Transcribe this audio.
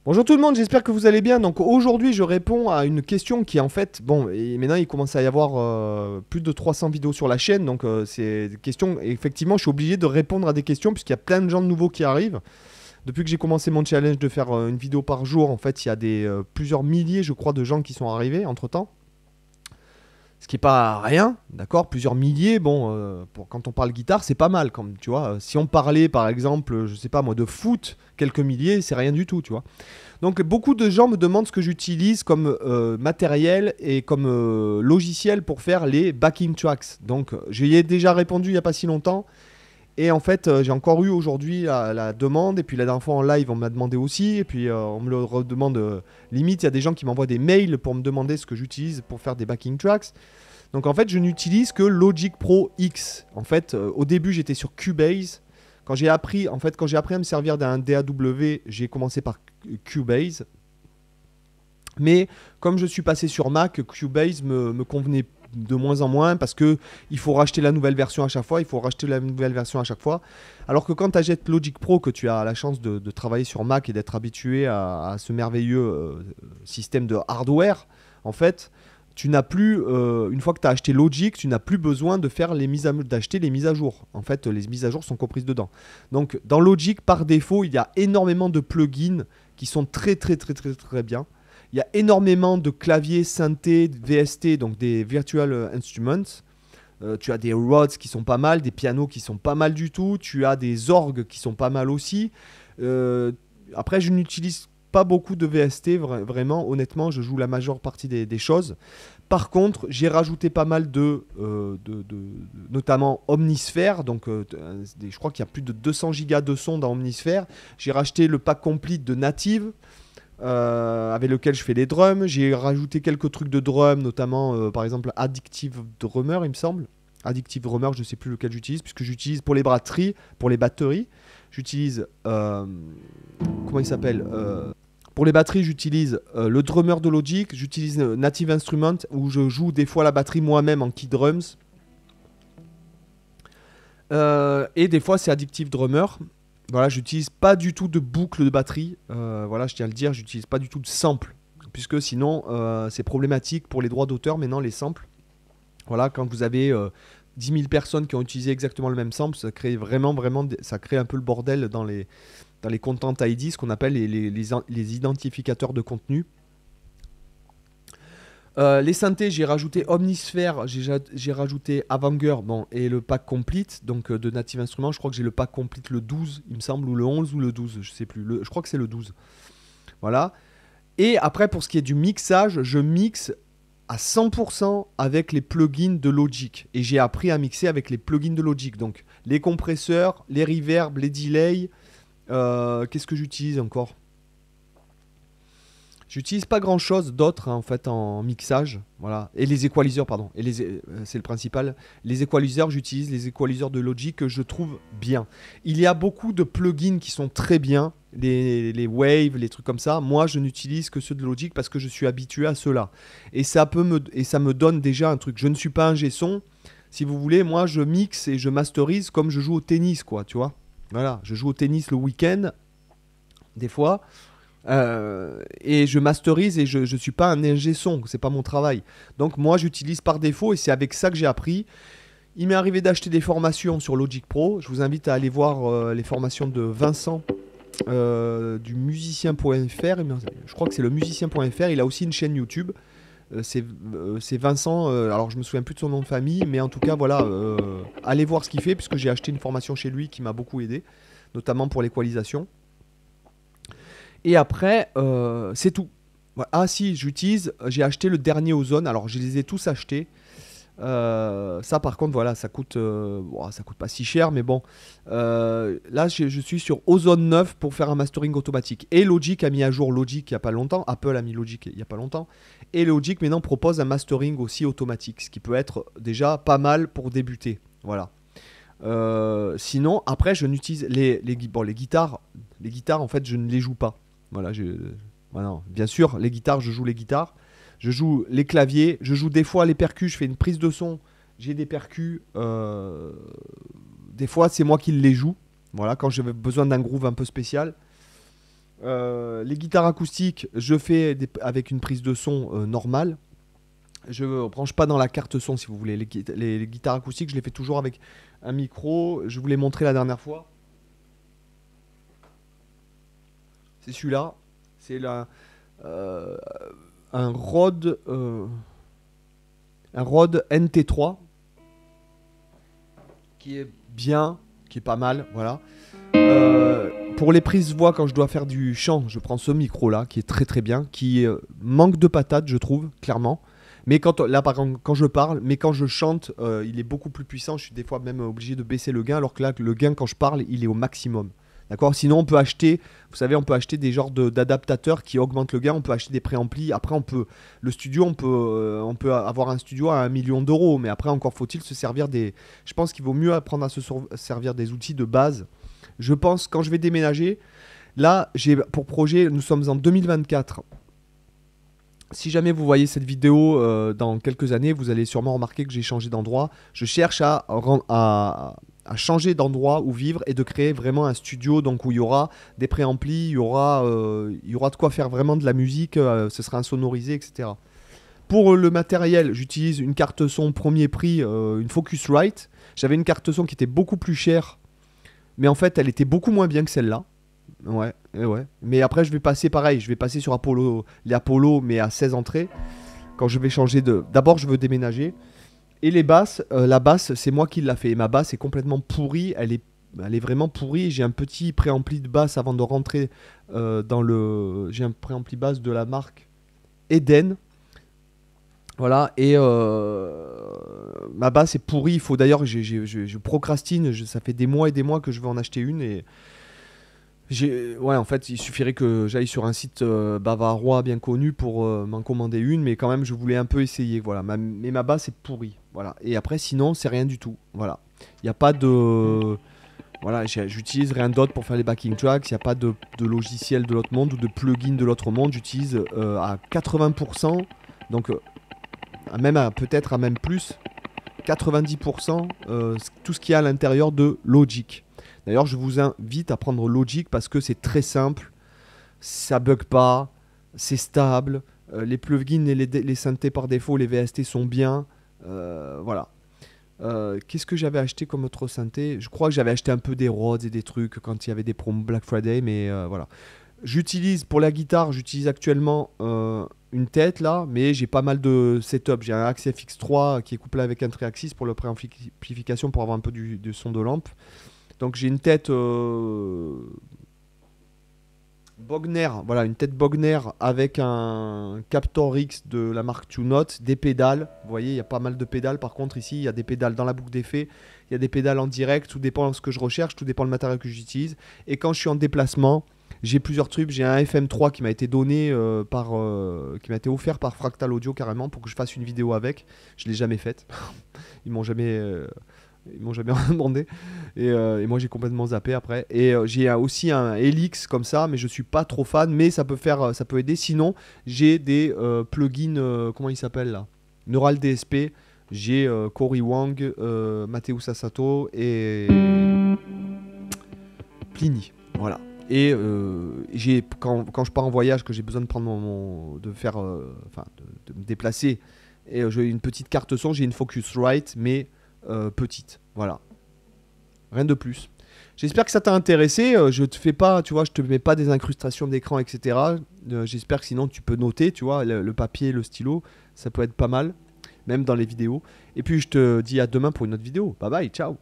Bonjour tout le monde, j'espère que vous allez bien. Donc aujourd'hui, je réponds à une question qui en fait, bon, et maintenant il commence à y avoir plus de 300 vidéos sur la chaîne, donc c'est des questions. Et effectivement, je suis obligé de répondre à des questions puisqu'il y a plein de gens de nouveaux qui arrivent. Depuis que j'ai commencé mon challenge de faire une vidéo par jour, en fait, il y a plusieurs milliers, je crois, de gens qui sont arrivés entre temps. Ce qui est pas rien, d'accord. Plusieurs milliers, bon, quand on parle guitare, c'est pas mal, comme tu vois. Si on parlait, par exemple, je sais pas moi, de foot, quelques milliers, c'est rien du tout, tu vois. Donc beaucoup de gens me demandent ce que j'utilise comme matériel et comme logiciel pour faire les backing tracks. Donc j'y ai déjà répondu il n'y a pas si longtemps. Et en fait, j'ai encore eu aujourd'hui la demande. Et puis la dernière fois en live, on m'a demandé aussi. Et puis on me le redemande limite. Il y a des gens qui m'envoient des mails pour me demander ce que j'utilise pour faire des backing tracks. Donc en fait, je n'utilise que Logic Pro X. En fait, au début, j'étais sur Cubase. Quand j'ai appris à me servir d'un DAW, j'ai commencé par Cubase. Mais comme je suis passé sur Mac, Cubase me convenait de moins en moins parce que il faut racheter la nouvelle version à chaque fois, Alors que quand tu achètes Logic Pro, que tu as la chance de travailler sur Mac et d'être habitué à ce merveilleux système de hardware, en fait, tu n'as plus, une fois que tu as acheté Logic, tu n'as plus besoin de faire d'acheter les mises à jour. En fait, les mises à jour sont comprises dedans. Donc, dans Logic, par défaut, il y a énormément de plugins qui sont très, très, très, très, très bien. Il y a énormément de claviers synthé, VST, donc des Virtual Instruments. Tu as des Rhodes qui sont pas mal, des pianos qui sont pas mal du tout. Tu as des orgues qui sont pas mal aussi. Euh, Après, je n'utilise pas beaucoup de VST, vraiment, honnêtement, je joue la majeure partie des choses. Par contre, j'ai rajouté pas mal notamment Omnisphere, donc je crois qu'il y a plus de 200 gigas de son dans Omnisphere. J'ai racheté le pack complete de Native, avec lequel je fais les drums. J'ai rajouté quelques trucs de drums, notamment par exemple Addictive Drummer, il me semble. Addictive Drummer, je ne sais plus lequel j'utilise, puisque j'utilise pour les batteries, j'utilise comment il s'appelle pour les batteries, j'utilise le drummer de Logic, j'utilise Native Instruments où je joue des fois la batterie moi-même en key drums. Et des fois c'est Addictive Drummer. Voilà, j'utilise pas du tout de boucle de batterie. Voilà, je tiens à le dire, j'utilise pas du tout de sample. Puisque sinon, c'est problématique pour les droits d'auteur. Maintenant, les samples. Voilà, quand vous avez 10 000 personnes qui ont utilisé exactement le même sample, ça crée vraiment, vraiment, ça crée un peu le bordel dans les Content ID, ce qu'on appelle les identificateurs de contenu. Les synthés, j'ai rajouté Omnisphere, j'ai rajouté Avanger, bon, et le pack complete, donc de Native Instruments. Je crois que j'ai le pack complete le 12, il me semble, ou le 11 ou le 12, je sais plus. Je crois que c'est le 12. Voilà. Et après, pour ce qui est du mixage, je mixe à 100% avec les plugins de Logic. Et j'ai appris à mixer avec les plugins de Logic. Donc, les compresseurs, les reverbs, les delays. Qu'est-ce que j'utilise encore? J'utilise pas grand chose d'autre, hein, en fait en mixage, voilà. Et les equalizers, pardon. C'est le principal. Les equalizers, j'utilise les equalizers de Logic que je trouve bien. Il y a beaucoup de plugins qui sont très bien, les waves, les trucs comme ça. Moi, je n'utilise que ceux de Logic parce que je suis habitué à ceux-là. Et ça me donne déjà un truc. Je ne suis pas un G-son. Si vous voulez, moi, je mixe et je masterise comme je joue au tennis, quoi, tu vois. Voilà, je joue au tennis le week-end, des fois. Et je masterise et je ne suis pas un ingé son, c'est pas mon travail. Donc moi j'utilise par défaut et c'est avec ça que j'ai appris. Il m'est arrivé d'acheter des formations sur Logic Pro. Je vous invite à aller voir les formations de Vincent du musicien.fr. Je crois que c'est le musicien.fr. Il a aussi une chaîne YouTube. C'est Vincent. Alors je me souviens plus de son nom de famille, mais en tout cas voilà, allez voir ce qu'il fait puisque j'ai acheté une formation chez lui qui m'a beaucoup aidé, notamment pour l'équalisation. Et après, c'est tout. Ah si, j'ai acheté le dernier Ozone. Alors je les ai tous achetés. Ça par contre, voilà, ça coûte pas si cher, mais bon. Là, je suis sur Ozone 9 pour faire un mastering automatique. Et Logic a mis à jour Logic il y a pas longtemps. Apple a mis Logic il y a pas longtemps. Et Logic maintenant propose un mastering aussi automatique, ce qui peut être déjà pas mal pour débuter. Voilà. Sinon, après, je n'utilise les guitares. Les guitares, en fait, je ne les joue pas. Voilà, voilà, bien sûr, les guitares, je joue les guitares. Je joue les claviers. Je joue des fois les percus. Je fais une prise de son. J'ai des percus. Des fois, c'est moi qui les joue. Voilà, quand j'ai besoin d'un groove un peu spécial. Les guitares acoustiques, je fais avec une prise de son normale. Je ne branche pas dans la carte son si vous voulez. Les guitares acoustiques, je les fais toujours avec un micro. Je vous l'ai montré la dernière fois. C'est celui-là. C'est un Rode NT3 qui est bien, qui est pas mal, voilà. Pour les prises voix, quand je dois faire du chant, je prends ce micro là qui est très très bien, qui manque de patates, je trouve, clairement. Mais là par exemple, quand je parle, mais quand je chante, il est beaucoup plus puissant. Je suis des fois même obligé de baisser le gain, alors que là, le gain quand je parle, il est au maximum. D'accord. Sinon, on peut acheter, vous savez, on peut acheter des genres d'adaptateurs qui augmentent le gain. On peut acheter des préamplis. Après, le studio, on peut avoir un studio à 1 million d'euros. Mais après, encore faut-il se servir des. Je pense qu'il vaut mieux apprendre à se servir des outils de base. Je pense quand je vais déménager, là, j'ai pour projet, nous sommes en 2024. Si jamais vous voyez cette vidéo dans quelques années, vous allez sûrement remarquer que j'ai changé d'endroit. Je cherche à changer d'endroit où vivre et de créer vraiment un studio donc où il y aura des préamplis, il y aura de quoi faire vraiment de la musique, ce sera insonorisé, etc. Pour le matériel, j'utilise une carte son premier prix, une Focusrite. J'avais une carte son qui était beaucoup plus chère, mais en fait elle était beaucoup moins bien que celle-là. Ouais. Mais après je vais passer pareil, je vais passer sur les Apollo mais à 16 entrées. Quand je vais changer D'abord je veux déménager. Et les basses, la basse, c'est moi qui l'a fait. Et ma basse est complètement pourrie. Elle est vraiment pourrie. J'ai un petit préampli de basse avant de rentrer dans le. J'ai un préampli basse de la marque Eden. Voilà. Et ma basse est pourrie. Il faut d'ailleurs, je procrastine. Ça fait des mois et des mois que je veux en acheter une. Et ouais, en fait, il suffirait que j'aille sur un site bavarois bien connu pour m'en commander une, mais quand même, je voulais un peu essayer. Voilà, mais ma basse est pourrie. Voilà. Et après, sinon, c'est rien du tout. Voilà. Il n'y a pas de. Voilà, j'utilise rien d'autre pour faire les backing tracks. Il n'y a pas de logiciel de l'autre monde ou de plugin de l'autre monde. J'utilise à 80%, donc peut-être à même plus, 90% tout ce qu'il y a à l'intérieur de Logic. D'ailleurs, je vous invite à prendre Logic parce que c'est très simple, ça bug pas, c'est stable, les plugins et les synthés par défaut, les VST sont bien, voilà. Qu'est-ce que j'avais acheté comme autre synthé? Je crois que j'avais acheté un peu des Rhodes et des trucs quand il y avait des promos Black Friday, mais voilà. Pour la guitare, j'utilise actuellement une tête là, mais j'ai pas mal de setup. J'ai un Axe FX3 qui est couplé avec un Triaxis pour la préamplification pour avoir un peu du son de lampe. Donc j'ai une tête Bogner, voilà, une tête Bogner avec un Captor X de la marque TuneNote, des pédales. Vous voyez, il y a pas mal de pédales. Par contre, ici, il y a des pédales dans la boucle d'effet, il y a des pédales en direct. Tout dépend de ce que je recherche, tout dépend du matériel que j'utilise. Et quand je suis en déplacement, j'ai plusieurs trucs. J'ai un FM3 qui m'a été donné qui m'a été offert par Fractal Audio carrément pour que je fasse une vidéo avec. Je l'ai jamais faite. Ils m'ont jamais demandé et moi j'ai complètement zappé après. Et j'ai aussi un Helix comme ça, mais je suis pas trop fan, mais ça peut aider. Sinon j'ai des plugins, comment ils s'appellent là, Neural DSP. J'ai Cory Wang, Mateo Sasato et Pliny, voilà. Et quand je pars en voyage, que j'ai besoin de prendre de me déplacer, et j'ai une petite carte son, j'ai une Focusrite, mais petite, voilà, rien de plus. J'espère que ça t'a intéressé. Je te mets pas des incrustations d'écran, etc. J'espère que sinon tu peux noter, tu vois, le papier, le stylo, ça peut être pas mal, même dans les vidéos. Et puis je te dis à demain pour une autre vidéo. Bye bye, ciao.